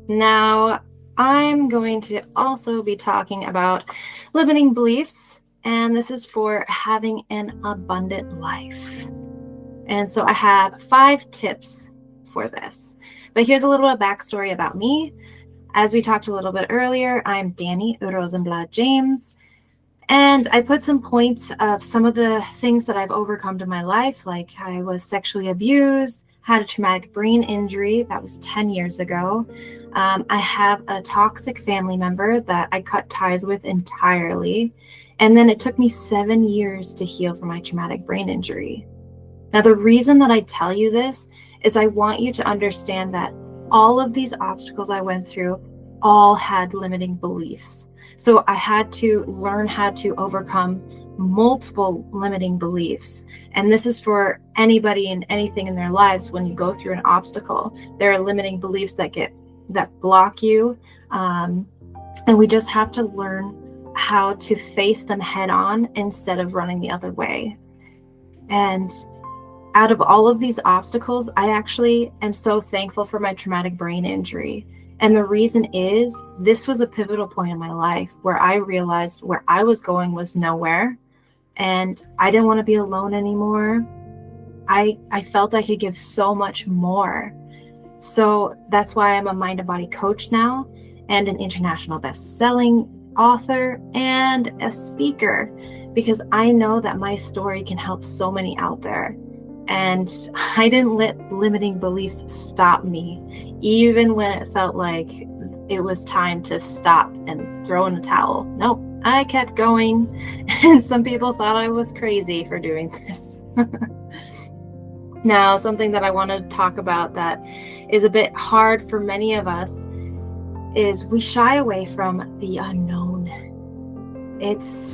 Now, I'm going to also be talking about limiting beliefs, and this is for having an abundant life. And so I have 5 tips for this. But here's a little bit of backstory about me. As we talked a little bit earlier, I'm Danny Rosenblatt James, and I put some points of some of the things that I've overcome in my life, like I was sexually abused, had a traumatic brain injury, that was 10 years ago. I have a toxic family member that I cut ties with entirely. And then it took me 7 years to heal from my traumatic brain injury. Now, the reason that I tell you this is I want you to understand that all of these obstacles I went through all had limiting beliefs. So I had to learn how to overcome multiple limiting beliefs. And this is for anybody and anything in their lives. When you go through an obstacle, there are limiting beliefs that block you. And we just have to learn how to face them head on instead of running the other way. And out of all of these obstacles, I actually am so thankful for my traumatic brain injury. And the reason is this was a pivotal point in my life where I realized where I was going was nowhere, and I didn't want to be alone anymore. I felt I could give so much more. So that's why I'm a mind and body coach now, and an international best-selling author and a speaker, because I know that my story can help so many out there. And I didn't let limiting beliefs stop me, even when it felt like it was time to stop and throw in the towel. Nope, I kept going. And some people thought I was crazy for doing this. Now, something that I want to talk about that is a bit hard for many of us is we shy away from the unknown. It's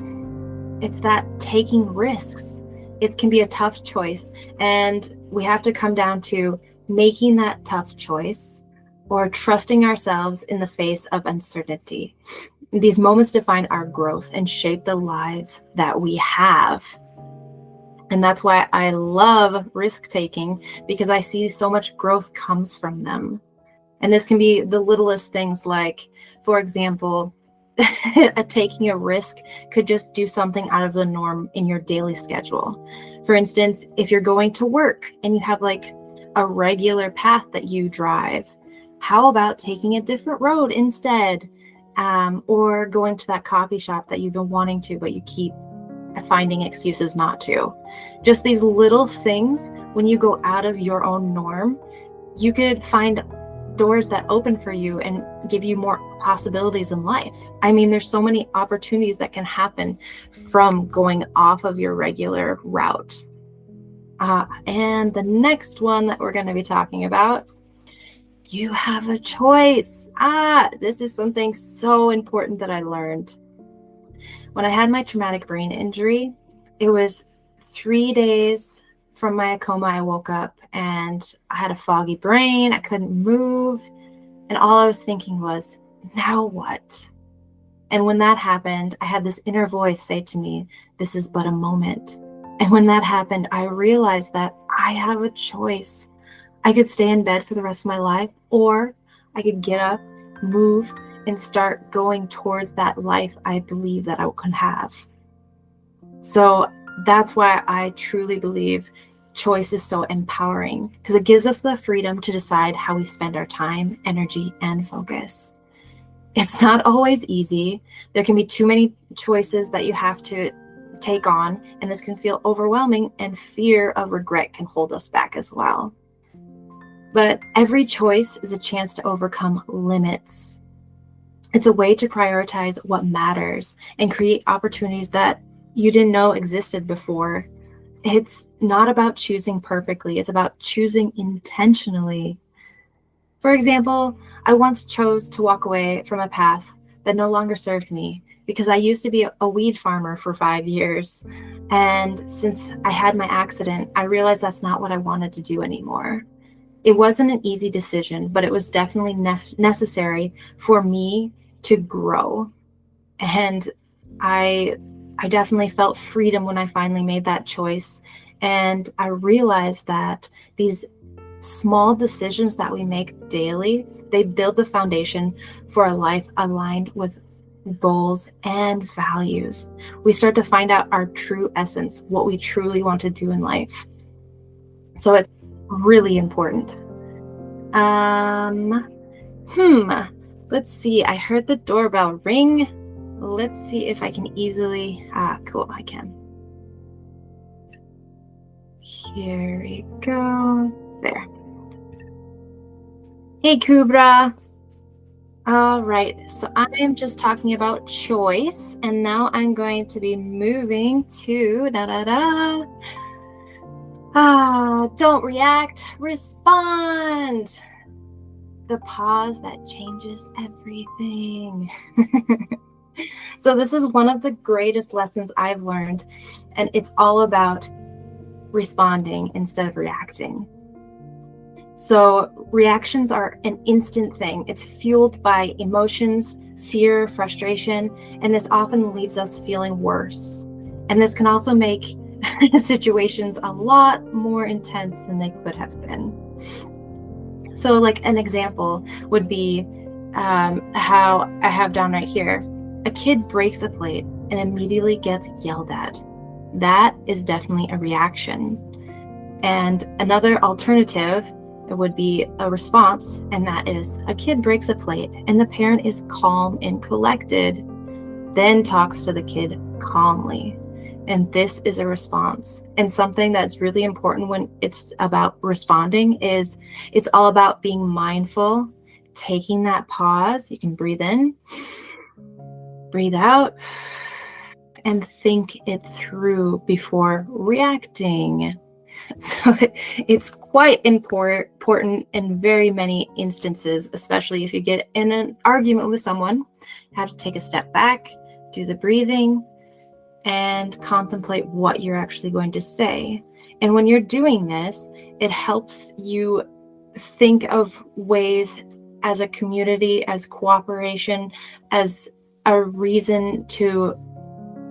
that taking risks. It can be a tough choice, and we have to come down to making that tough choice or trusting ourselves in the face of uncertainty. These moments define our growth and shape the lives that we have. And that's why I love risk taking, because I see so much growth comes from them. And this can be the littlest things, like, for example, taking a risk could just do something out of the norm in your daily schedule. For instance, if you're going to work and you have like a regular path that you drive, how about taking a different road instead? Or going to that coffee shop that you've been wanting to, but you keep finding excuses not to. Just these little things, when you go out of your own norm, you could find doors that open for you and give you more possibilities in life. I mean, there's so many opportunities that can happen from going off of your regular route. And the next one that we're going to be talking about, you have a choice. This is something so important that I learned. When I had my traumatic brain injury, it was 3 days from my coma. I woke up and I had a foggy brain. I couldn't move. And all I was thinking was, now what? And when that happened, I had this inner voice say to me, this is but a moment. And when that happened, I realized that I have a choice. I could stay in bed for the rest of my life, or I could get up, move, and start going towards that life I believe that I could have. So that's why I truly believe choice is so empowering, because it gives us the freedom to decide how we spend our time, energy, and focus. It's not always easy. There can be too many choices that you have to take on, and this can feel overwhelming, and fear of regret can hold us back as well. But every choice is a chance to overcome limits. It's a way to prioritize what matters and create opportunities that you didn't know existed before. It's not about choosing perfectly. It's about choosing intentionally. For example, I once chose to walk away from a path that no longer served me because I used to be a weed farmer for 5 years. And since I had my accident, I realized that's not what I wanted to do anymore. It wasn't an easy decision, but it was definitely necessary for me to grow. And I definitely felt freedom when I finally made that choice. And I realized that these small decisions that we make daily, they build the foundation for a life aligned with goals and values. We start to find out our true essence, what we truly want to do in life. So it's really important. Let's see. I heard the doorbell ring. Let's see if I can easily, cool, I can. Here we go. There. Hey, Kubra. All right, so I am just talking about choice, and now I'm going to be moving to don't react, respond. The pause that changes everything. So this is one of the greatest lessons I've learned, and it's all about responding instead of reacting. So reactions are an instant thing. It's fueled by emotions, fear, frustration, and this often leaves us feeling worse. And this can also make situations a lot more intense than they could have been. So like an example would be how I have down right here. A kid breaks a plate and immediately gets yelled at. That is definitely a reaction. And another alternative would be a response, and that is a kid breaks a plate and the parent is calm and collected, then talks to the kid calmly. And this is a response. And something that's really important when it's about responding is it's all about being mindful, taking that pause. You can breathe in, breathe out, and think it through before reacting. So it's quite important in very many instances, especially if you get in an argument with someone. You have to take a step back, do the breathing, and contemplate what you're actually going to say. And when you're doing this, it helps you think of ways as a community, as cooperation, as a reason to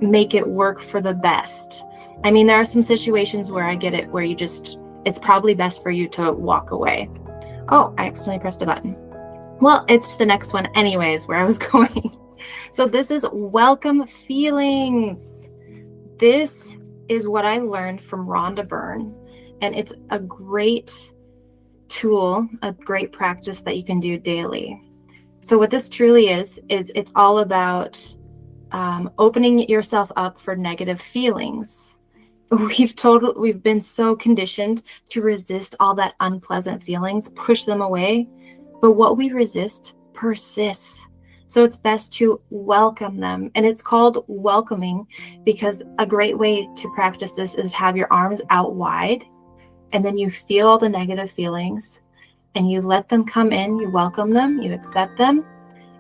make it work for the best. I mean, there are some situations where I get it, where it's probably best for you to walk away. Oh, I accidentally pressed a button. Well, it's the next one anyways, where I was going. So this is welcome feelings. This is what I learned from Rhonda Byrne, and it's a great tool, a great practice that you can do daily. So what this truly is it's all about opening yourself up for negative feelings. We've been so conditioned to resist all that unpleasant feelings, push them away, but what we resist persists. So it's best to welcome them. And it's called welcoming because a great way to practice this is to have your arms out wide, and then you feel all the negative feelings and you let them come in, you welcome them, you accept them.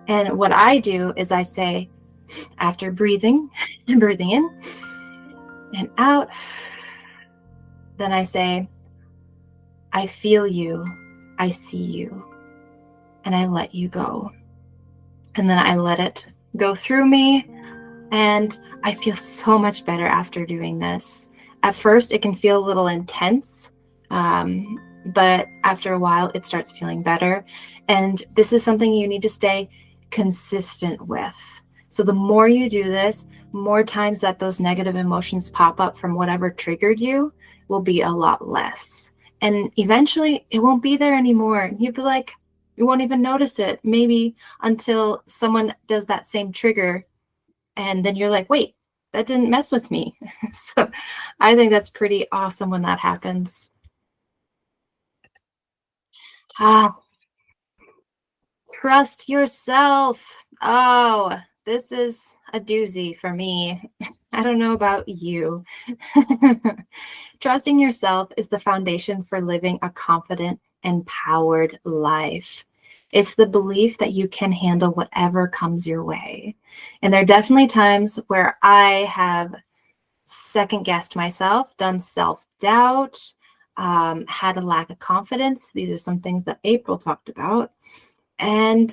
And what I do is I say, after breathing in and out, then I say, I feel you, I see you, and I let you go. And then I let it go through me, and I feel so much better after doing this. At first, it can feel a little intense, but after a while, it starts feeling better. And this is something you need to stay consistent with. So the more you do this, more times that those negative emotions pop up from whatever triggered you will be a lot less. And eventually it won't be there anymore. You'll be like, you won't even notice it, maybe until someone does that same trigger. And then you're like, wait, that didn't mess with me. So I think that's pretty awesome when that happens. Trust yourself. Oh, this is a doozy for me. I don't know about you. Trusting yourself is the foundation for living a confident, empowered life. It's the belief that you can handle whatever comes your way. And there are definitely times where I have second guessed myself, done self-doubt, had a lack of confidence. These are some things that April talked about. And,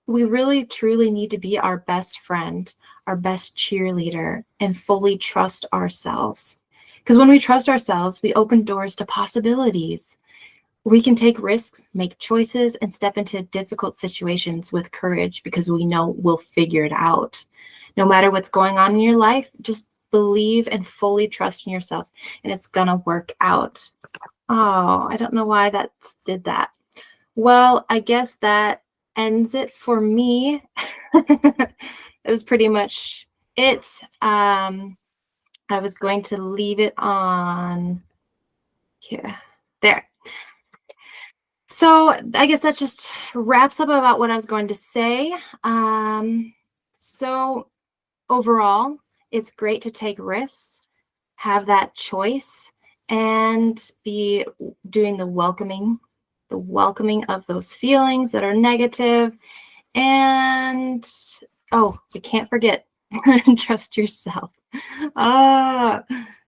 we really truly need to be our best friend, our best cheerleader, and fully trust ourselves. Because when we trust ourselves, we open doors to possibilities. We can take risks, make choices, and step into difficult situations with courage because we know we'll figure it out. No matter what's going on in your life, just believe and fully trust in yourself, and it's gonna work out. Oh, I don't know why that did that. Well, I guess that ends it for me. It was pretty much it. I was going to leave it on here. There. So I guess that just wraps up about what I was going to say. So overall, it's great to take risks, have that choice, and be doing the welcoming of those feelings that are negative. And oh, we can't forget, trust yourself. Ah,